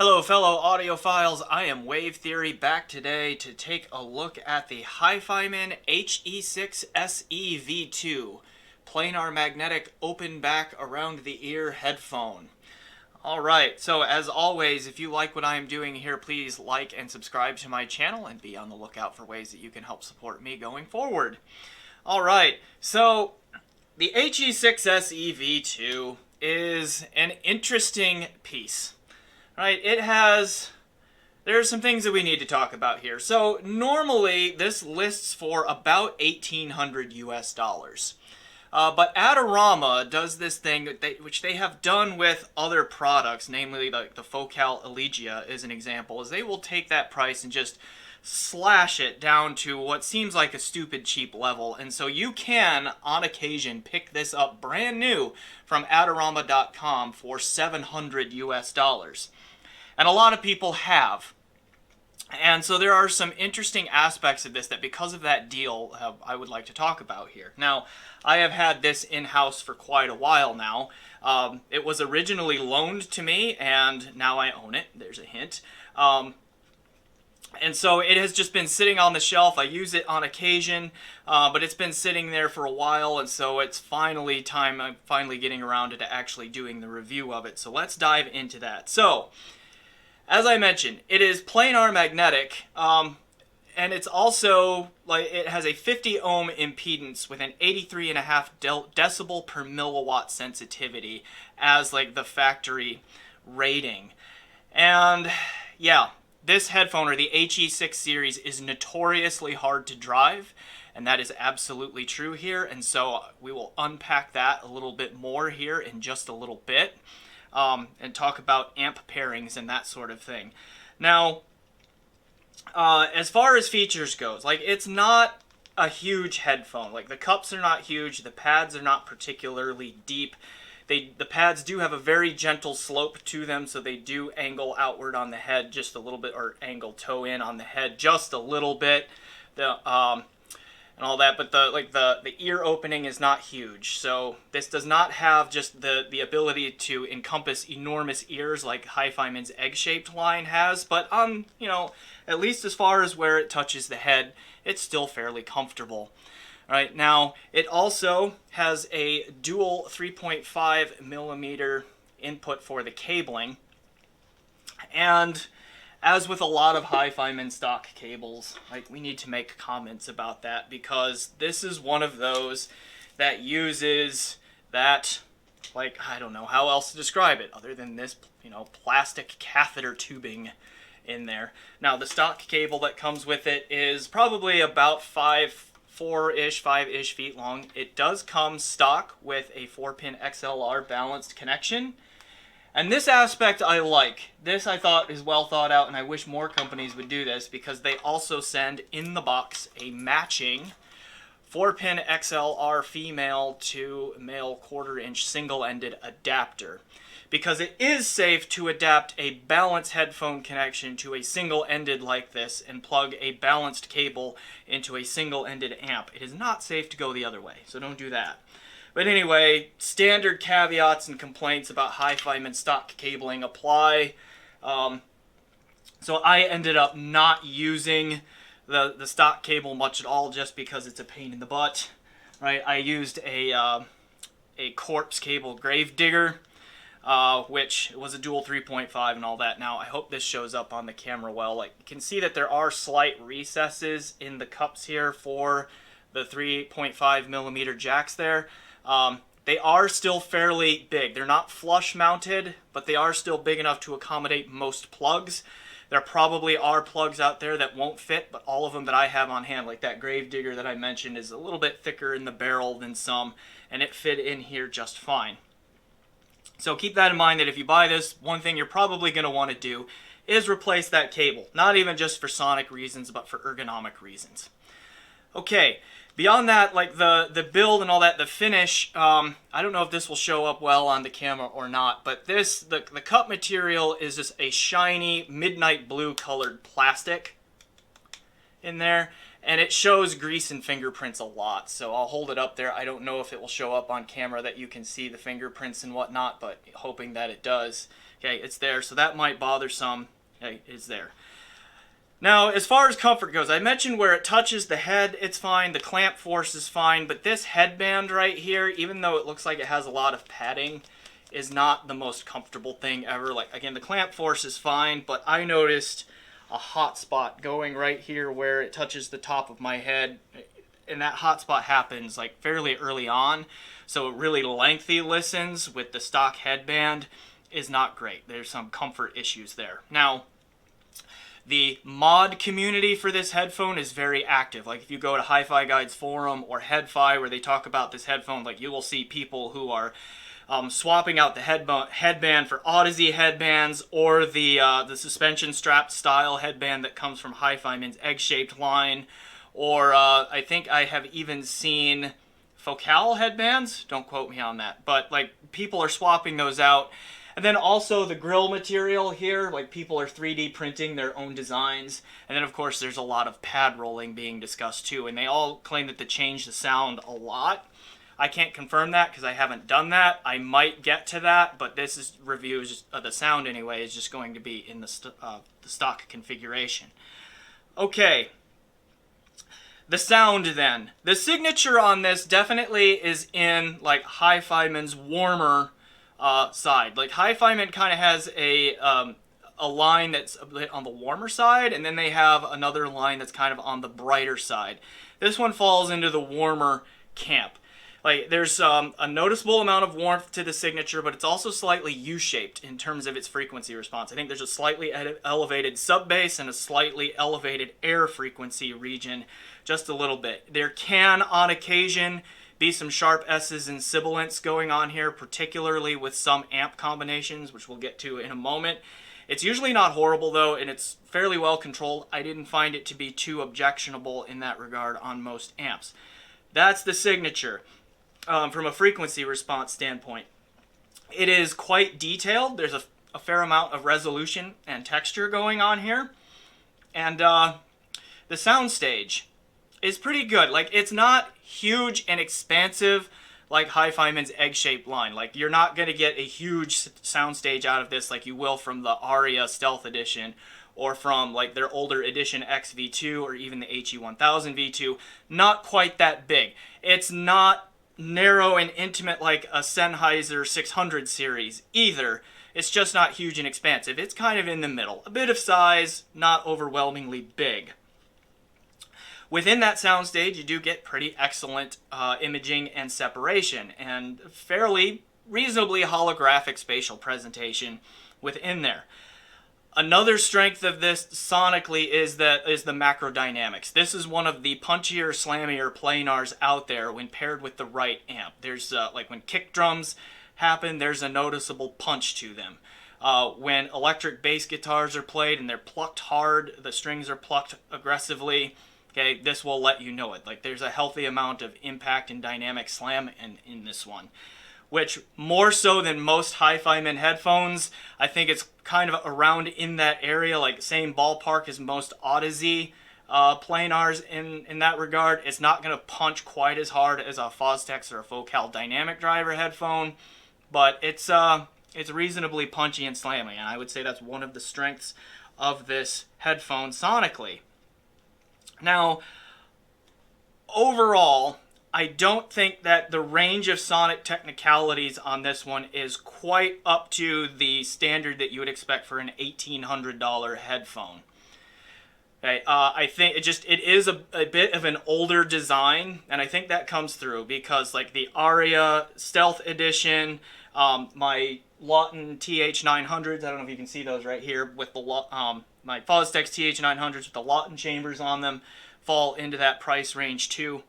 Hello fellow audiophiles, I am Wave Theory back today to take a look at the HiFiMan HE6se V2 planar magnetic open back around the ear headphone. Alright, so as always, if you like what I am doing here, please like and subscribe to my channel and be on the lookout for ways that you can help support me going forward. Alright, so the HE6se V2 is an interesting piece. Right, there are some things that we need to talk about here. So normally this lists for about $1,800 US. But Adorama does this thing which they have done with other products, namely the Focal Elegia is an example, is they will take that price and just slash it down to what seems like a stupid cheap level. And so you can, on occasion, pick this up brand new from Adorama.com for $700 US. And a lot of people have. And so there are some interesting aspects of this that because of that deal I would like to talk about here. Now, I have had this in-house for quite a while now. It was originally loaned to me and now I own it. There's a hint. And so it has just been sitting on the shelf. I use it on occasion, but it's been sitting there for a while, and so it's finally time. I'm finally getting around to actually doing the review of it. So let's dive into that. So, as I mentioned, it is planar magnetic, and it's also, it has a 50 ohm impedance with an 83.5 decibel per milliwatt sensitivity as the factory rating. And yeah, this headphone, or the HE6 series, is notoriously hard to drive, and that is absolutely true here, and so we will unpack that a little bit more here in just a little bit. And talk about amp pairings and that sort of thing. Now, as far as features goes, it's not a huge headphone. The cups are not huge, the pads are not particularly deep. The pads do have a very gentle slope to them, so they do angle outward on the head just a little bit, or angle toe in on the head just a little bit. And all that, but the ear opening is not huge, so this does not have just the ability to encompass enormous ears like HiFiMan's egg-shaped line has, but at least as far as where it touches the head, it's still fairly comfortable. Right now, it also has a dual 3.5 millimeter input for the cabling, and as with a lot of HiFiMan stock cables, we need to make comments about that because this is one of those that uses that, I don't know how else to describe it other than this, plastic catheter tubing in there. Now, the stock cable that comes with it is probably about 5-ish feet long. It does come stock with a 4-pin XLR balanced connection. And this aspect I like. This I thought is well thought out, and I wish more companies would do this because they also send in the box a matching 4-pin XLR female to male 1/4-inch single-ended adapter. Because it is safe to adapt a balanced headphone connection to a single-ended like this and plug a balanced cable into a single-ended amp. It is not safe to go the other way, so don't do that. But anyway, standard caveats and complaints about HiFiMan stock cabling apply. So I ended up not using the stock cable much at all just because it's a pain in the butt. Right? I used a corpse cable grave digger, which was a dual 3.5 and all that. Now, I hope this shows up on the camera well. You can see that there are slight recesses in the cups here for the 3.5 millimeter jacks there. They are still fairly big. They're not flush mounted, but they are still big enough to accommodate most plugs. There probably are plugs out there that won't fit, but all of them that I have on hand, like that grave digger that I mentioned, is a little bit thicker in the barrel than some, and it fit in here just fine. So keep that in mind that if you buy this, one thing you're probably going to want to do is replace that cable. Not even just for sonic reasons, but for ergonomic reasons. Okay. Beyond that, the build and all that, the finish, I don't know if this will show up well on the camera or not, but the cup material is just a shiny midnight blue colored plastic in there, and it shows grease and fingerprints a lot, so I'll hold it up there. I don't know if it will show up on camera that you can see the fingerprints and whatnot, but hoping that it does, Okay, it's there, so that might bother some. Okay, it's there. Now, as far as comfort goes, I mentioned where it touches the head, it's fine. The clamp force is fine, but this headband right here, even though it looks like it has a lot of padding, is not the most comfortable thing ever. Like, again, the clamp force is fine, but I noticed a hot spot going right here where it touches the top of my head, and that hot spot happens like fairly early on, so really lengthy listens with the stock headband is not great. There's some comfort issues there. Now, the mod community for this headphone is very active. Like if you go to Hi-Fi Guides forum or Headfi where they talk about this headphone, like you will see people who are swapping out the headband for Odyssey headbands, or the suspension strap style headband that comes from HiFiMan's egg-shaped line, or I think I have even seen Focal headbands. Don't quote me on that, but like people are swapping those out. And then also the grill material here, like people are 3D printing their own designs. And then of course there's a lot of pad rolling being discussed too, and they all claim that they change the sound a lot. I can't confirm that because I haven't done that. I might get to that, but this is reviews the sound anyway is just going to be in the stock configuration. Okay, the sound then. The signature on this definitely is in like HiFiMan's warmer side. Like HiFiMan kind of has a line that's a bit on the warmer side, and then they have another line that's kind of on the brighter side. This one falls into the warmer camp. Like there's a noticeable amount of warmth to the signature, but it's also slightly U-shaped in terms of its frequency response. I think there's a slightly elevated sub bass and a slightly elevated air frequency region, just a little bit. There can, on occasion, be some sharp S's and sibilants going on here, particularly with some amp combinations, which we'll get to in a moment. It's usually not horrible though, and it's fairly well controlled. I didn't find it to be too objectionable in that regard on most amps. That's the signature. From a frequency response standpoint, it is quite detailed. There's a fair amount of resolution and texture going on here, and the soundstage is pretty good. Like it's not huge and expansive like HiFiMan's egg-shaped line. Like you're not going to get a huge soundstage out of this like you will from the Aria Stealth Edition or from like their older Edition X V2 or even the HE6se V2. Not quite that big. It's not narrow and intimate like a Sennheiser 600 series either. It's just not huge and expansive. It's kind of in the middle. A bit of size, not overwhelmingly big. Within that soundstage, you do get pretty excellent imaging and separation, and fairly reasonably holographic spatial presentation within there. Another strength of this sonically is the macro dynamics. This is one of the punchier, slammier planars out there when paired with the right amp. There's like when kick drums happen, there's a noticeable punch to them. When electric bass guitars are played and they're plucked hard, the strings are plucked aggressively. Okay, this will let you know it. Like there's a healthy amount of impact and dynamic slam in this one, which more so than most HiFiMan headphones, I think it's kind of around in that area, like same ballpark as most Odyssey planars in that regard. It's not going to punch quite as hard as a Fostex or a Focal dynamic driver headphone, but it's reasonably punchy and slammy, and I would say that's one of the strengths of this headphone sonically. Now, overall, I don't think that the range of sonic technicalities on this one is quite up to the standard that you would expect for an $1,800 headphone. Okay, I think it is a bit of an older design, and I think that comes through because like the Aria Stealth Edition, my Lawton TH900s, I don't know if you can see those right here with the my Fostex TH900s with the Lawton chambers on them fall into that price range too,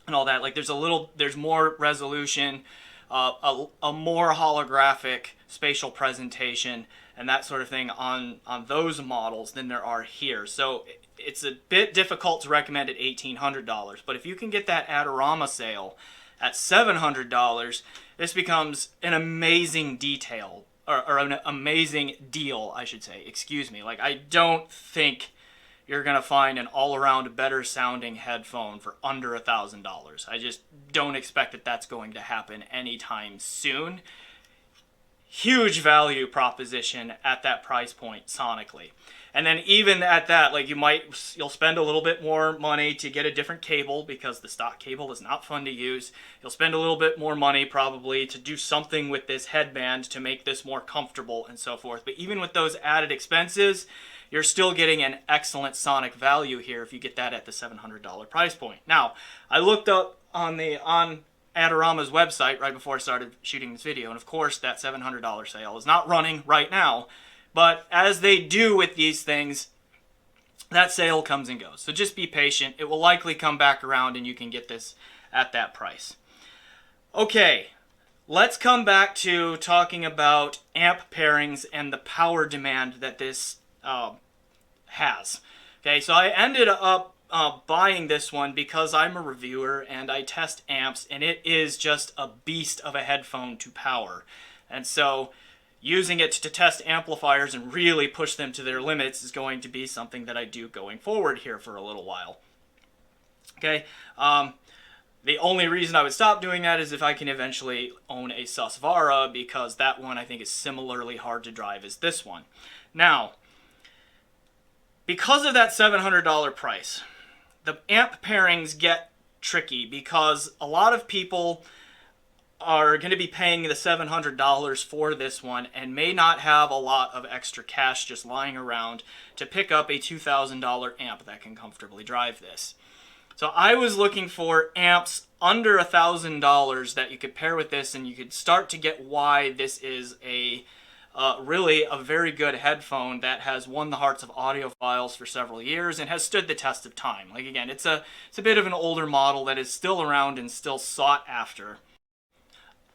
and all that. Like there's more resolution, a more holographic spatial presentation and that sort of thing on those models than there are here. So it's a bit difficult to recommend at $1,800, but if you can get that Adorama sale at $700, this becomes an amazing detail, or an amazing deal, I should say. Excuse me. Like, I don't think you're going to find an all-around better sounding headphone for under $1,000. I just don't expect that that's going to happen anytime soon. huge value proposition at that price point sonically. And then even at that, like you'll spend a little bit more money to get a different cable because the stock cable is not fun to use. You'll spend a little bit more money probably to do something with this headband to make this more comfortable and so forth. But even with those added expenses, you're still getting an excellent sonic value here if you get that at the $700 price point. Now, I looked up on Adorama's website right before I started shooting this video, and of course that $700 sale is not running right now. But as they do with these things, that sale comes and goes. So just be patient. It will likely come back around and you can get this at that price. Okay, let's come back to talking about amp pairings and the power demand that this has. Okay, so I ended up buying this one because I'm a reviewer and I test amps, and it is just a beast of a headphone to power. And so using it to test amplifiers and really push them to their limits is going to be something that I do going forward here for a little while. Okay, the only reason I would stop doing that is if I can eventually own a Susvara, because that one I think is similarly hard to drive as this one. Now, because of that $700 price, the amp pairings get tricky because a lot of people are going to be paying the $700 for this one and may not have a lot of extra cash just lying around to pick up a $2,000 amp that can comfortably drive this. So I was looking for amps under $1,000 that you could pair with this, and you could start to get why this is really a very good headphone that has won the hearts of audiophiles for several years and has stood the test of time. Like, again, it's a bit of an older model that is still around and still sought after.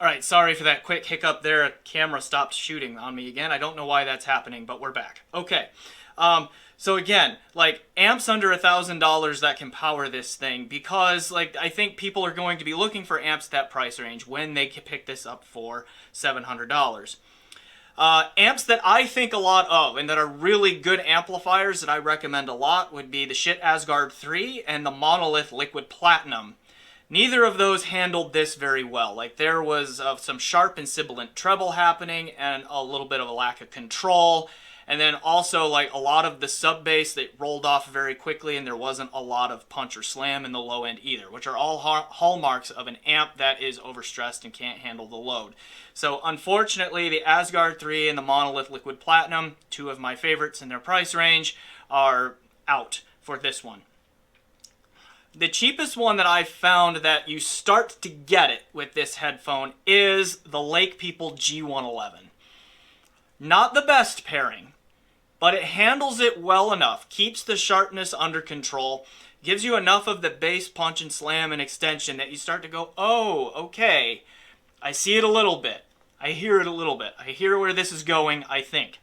Alright, sorry for that quick hiccup there. Camera stopped shooting on me again. I don't know why that's happening, but we're back. Okay, so again, like, amps under $1,000 that can power this thing, because, like, I think people are going to be looking for amps that price range when they can pick this up for $700. Amps that I think a lot of and that are really good amplifiers that I recommend a lot would be the Schiit Asgard 3 and the Monolith Liquid Platinum. Neither of those handled this very well. Like, there was some sharp and sibilant treble happening and a little bit of a lack of control. And then also, like, a lot of the sub bass that rolled off very quickly, and there wasn't a lot of punch or slam in the low end either, which are all hallmarks of an amp that is overstressed and can't handle the load. So unfortunately, the Asgard 3 and the Monolith Liquid Platinum, two of my favorites in their price range, are out for this one. The cheapest one that I've found that you start to get it with this headphone is the Lake People G111. Not the best pairing, but it handles it well enough, keeps the sharpness under control, gives you enough of the bass punch and slam and extension that you start to go, oh, okay, I see it a little bit. I hear it a little bit. I hear where this is going, I think.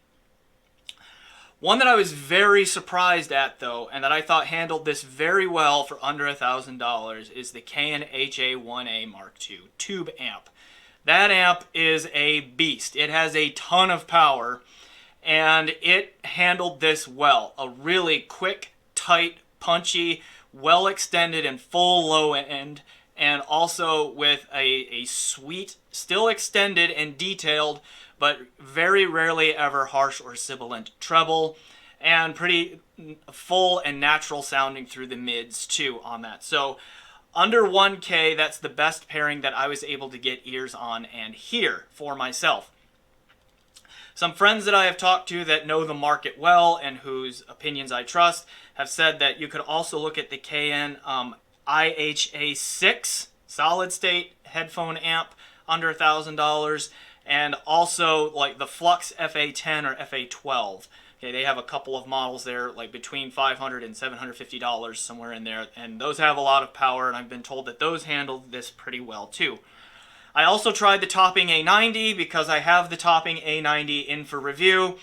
One that I was very surprised at, though, and that I thought handled this very well for under $1,000 is the Canon HA1A Mark II tube amp. That amp is a beast. It has a ton of power, and it handled this well. A really quick, tight, punchy, well extended and full low end, and also with a sweet, still extended and detailed, but very rarely ever harsh or sibilant treble, and pretty full and natural sounding through the mids too on that. So under 1K, that's the best pairing that I was able to get ears on and hear for myself. Some friends that I have talked to that know the market well and whose opinions I trust have said that you could also look at the KN HE6se solid state headphone amp under $1,000, and also like the Flux FA10 or FA12. Okay, they have a couple of models there, like between $500 and $750, somewhere in there, and those have a lot of power, and I've been told that those handle this pretty well too. I also tried the Topping A90 because I have the Topping A90 in for review,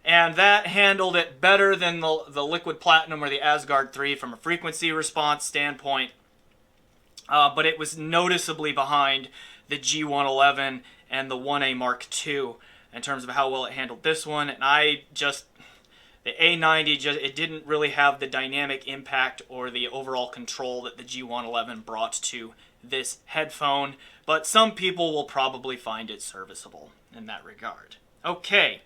and that handled it better than the Liquid Platinum or the Asgard 3 from a frequency response standpoint, but it was noticeably behind the G111 and the 1A Mark II in terms of how well it handled this one. And the A90, it didn't really have the dynamic impact or the overall control that the G111 brought to this headphone, but some people will probably find it serviceable. in that regard. Okay.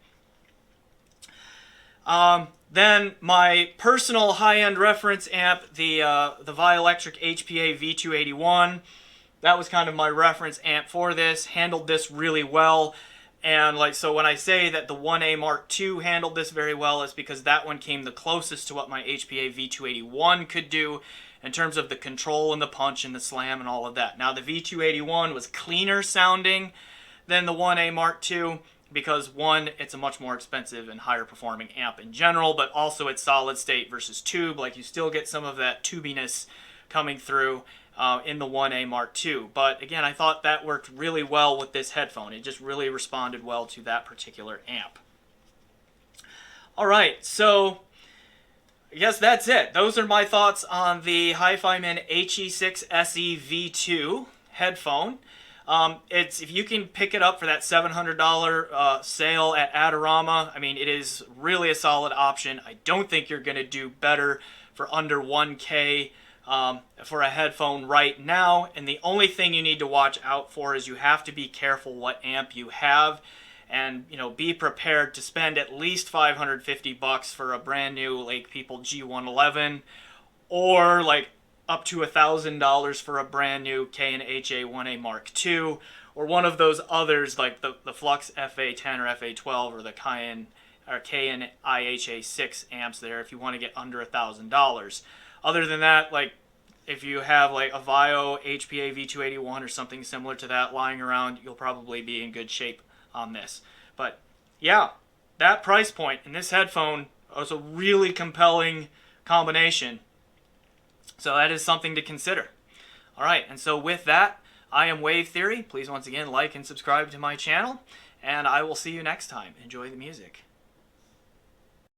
Then my personal high-end reference amp, the Vioelectric HPA V281, that was kind of my reference amp for this. Handled this really well. And like, so when I say that the 1A Mark II handled this very well, it's because that one came the closest to what my HPA V281 could do in terms of the control and the punch and the slam and all of that. Now the V281 was cleaner sounding than the 1A Mark II because one, it's a much more expensive and higher performing amp in general, but also it's solid state versus tube. Like, you still get some of that tubiness coming through in the 1A Mark II. But again, I thought that worked really well with this headphone. It just really responded well to that particular amp. Alright, so I guess that's it. Those are my thoughts on the HiFiMan HE6se V2 headphone. If you can pick it up for that $700 sale at Adorama, I mean, it is really a solid option. I don't think you're going to do better for under 1K for a headphone right now. And the only thing you need to watch out for is you have to be careful what amp you have, and be prepared to spend at least $550 for a brand new Lake People G111, or like up to $1,000 for a brand new K&HA 1A Mark II, or one of those others like the Flux FA10 or FA12 or the K&HA6 amps there, if you want to get under $1,000. Other than that, like if you have like a Vio HPA V281 or something similar to that lying around, you'll probably be in good shape on this. But yeah, that price point in this headphone was a really compelling combination. So that is something to consider. Alright, and so with that, I am Wave Theory. Please once again like and subscribe to my channel, and I will see you next time. Enjoy the music.